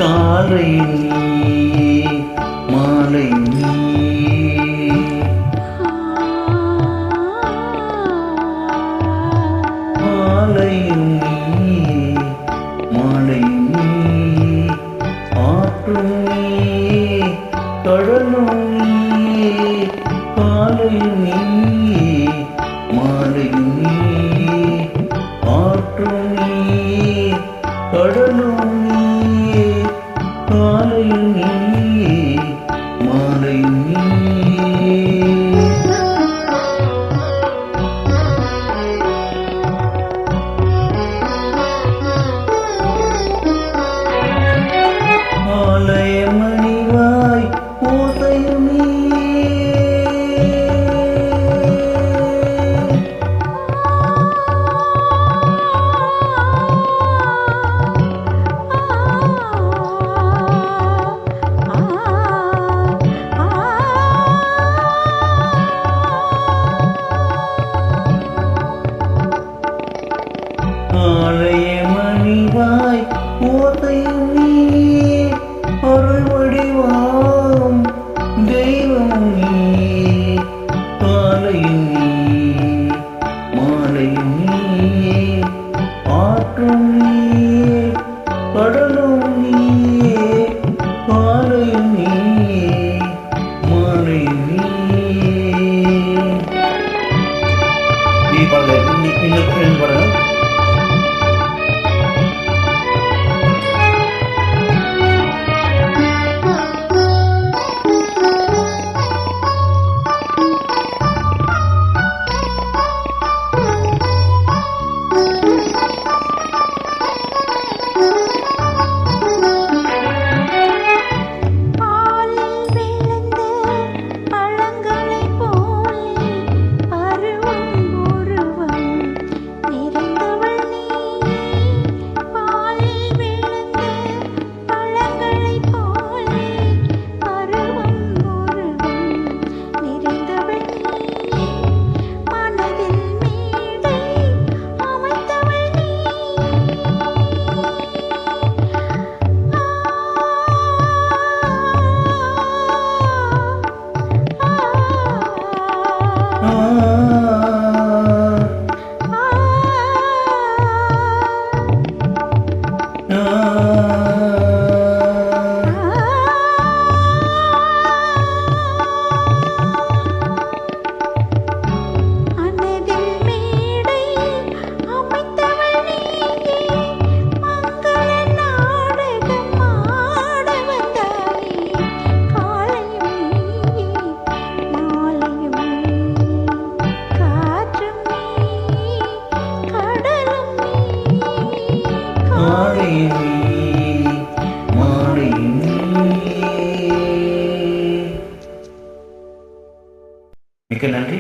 காலை நீ மாலை நீ மாலை நீ மாலை நீ ஆற்றும் நீ கடலும் நீ காலை நீ மாலை நீ ஆற்றும் நீ கடலும் நீ காலை நீ மாலை நீ ஆலய மணிவாய் ஓசையும் நீ ஆலய மணிவாய் ஓசையும் நீ அருள் வடிவாம் தெய்வம் நீ காலையும் நீ மாலையும் நீ ஆற்றும் நீ கடலும் நீ காலையும் நீ மாலையும் நீ பாடல் மிக்க நன்றி.